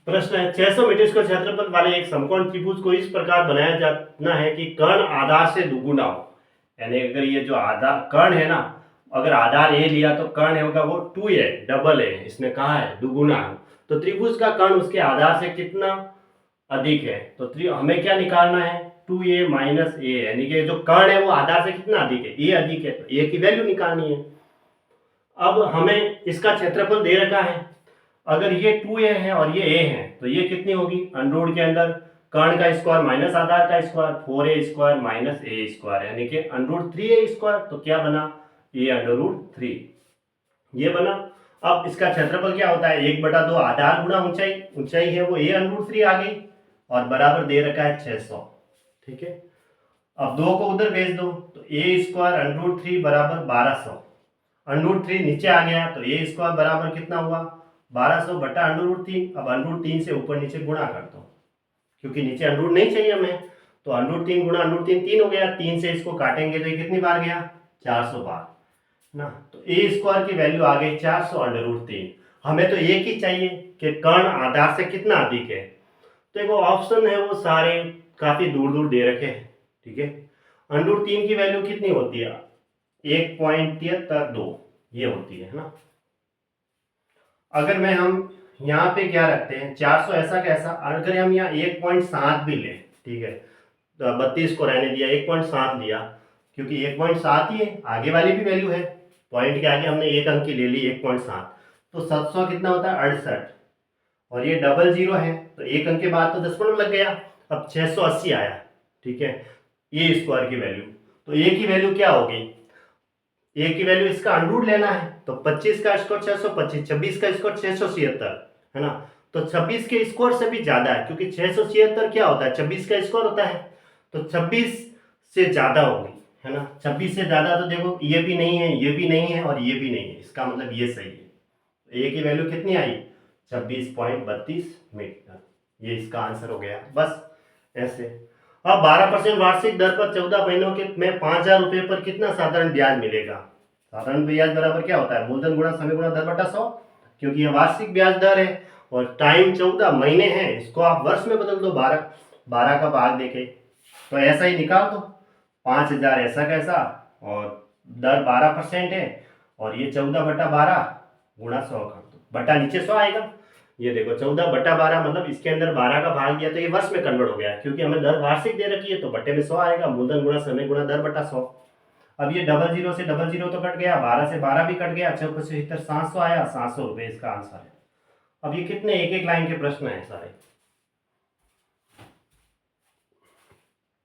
प्रश्न है 600 metre square क्षेत्रफल वाले एक समकोण त्रिभुज को इस प्रकार बनाया जाना है कि कर्ण आधार से दुगुना हो। यानी अगर ये जो आधार कर्ण है ना, अगर आधार ए लिया तो कर्ण होगा वो 2a डबल है, इसने कहा है दुगुना है। तो त्रिभुज का कर्ण उसके आधार से कितना अधिक है, तो हमें क्या निकालना है 2a माइनस ए, यानी कि जो कर्ण है वो आधार से कितना अधिक है, ए अधिक है, तो ए की वैल्यू निकालनी है। अब हमें इसका क्षेत्रफल दे रखा है, अगर ये 2a है और ये a है तो ये कितनी होगी, अंडरवुड के अंदर कर्ण का स्क्वायर माइनस आधार का square 4a square minus a square, यानी कि अंडरवुड 3a स्क्वायर, तो क्या बना ये अंडरवुड 3, ये बना। अब इसका क्षेत्रफल क्या होता है 1/2 आधार गुणा ऊंचाई, ऊंचाई है वो a अंडरवुड 3 आ गई और बराबर दे रखा है 600। ठीक है, अब 2 को उधर भेज दो तो a स्क्वायर अंडरवुड 3 बराबर 1200, अंडरवुड 3 नीचे आ गया तो a स्क्वायर बराबर कितना हुआ 1200 बटा अंडरवुड 3। अब अंडरवुड 3 से ऊपर नीचे गुणा कर दो, क्योंकि नीचे अंडरवुड नहीं चाहिए हमें, तो अंडरवुड 3 गुणा अंडरवुड 3 3 हो गया, 3 से इसको काटेंगे तो ये कितनी बार गया 400 बार ना। तो ए स्क्वायर की वैल्यू आ गई 400 अंडरवुड 3। हमें तो एक ही चाहिए कि कर्ण आधार से कितना अधिक है, तो एक ऑप्शन है वो सारे काफी दूर दूर दे रखे हैं। ठीक है, अंडरवुड 3 की वैल्यू कितनी होती है 1.73 ये होती है ना। अगर मैं हम यहाँ पे क्या रखते हैं 400 ऐसा कैसा, अगर हम यहाँ 1.7 भी लें, ठीक है, तो 32 को रहने दिया 1.7 लिया, क्योंकि 1.7 ही है, आगे वाली भी वैल्यू है, पॉइंट के आगे हमने एक अंक की ले ली 1.7, तो 700 कितना होता है 68, और ये डबल जीरो है तो एक अंक के बाद तो 10 लग गया, अब 680 आया। ठीक है, ए स्क्वायर की वैल्यू, तो ए की वैल्यू क्या होगी, ए की वैल्यू इसका अंडरवुड लेना है, तो 25 का स्क्वायर 625, 26 का स्क्वायर 676 है ना, तो 26 के स्क्वायर से भी ज्यादा है, क्योंकि 676 क्या होता है 26 का स्क्वायर होता है, तो 26 से ज्यादा होगी है ना। 26 से ज्यादा तो देखो ये भी नहीं है, ये भी नहीं है और ये भी नहीं है, इसका मतलब ये सही है। ए की वैल्यू कितनी आई 26.32 मीटर, ये इसका आंसर हो गया। बस ऐसे। अब 12% वार्षिक दर पर 14 महीनों के में 5000 रुपए पर कितना साधारण ब्याज मिलेगा। साधारण ब्याज बराबर क्या होता है मूलधन गुणा समय गुणा दर बटा 100, क्योंकि ये वार्षिक ब्याज दर है और टाइम 14 महीने है, इसको आप वर्ष में बदल दो 12 का भाग देके, तो ऐसा ही निकाल दो 5000 ऐसा कैसा, और दर 12% है और ये 14/12 गुणा 100 कर दो, बटा नीचे 100 आएगा। ये देखो 14/12 मतलब इसके अंदर 12 का भाग दिया तो ये वर्ष में कन्वर्ट हो गया, क्योंकि हमें दर वार्षिक दे रखी है तो बटे में 100 आएगा, मूलधन गुणा समय गुणा दर बटा 100। अब ये डबल जीरो से डबल जीरो तो कट गया, 12 से 12 भी कट गया, 6 700 आया, 700 रुपये इसका आंसर है। अब ये कितने एक एक लाइन के प्रश्न है सारे।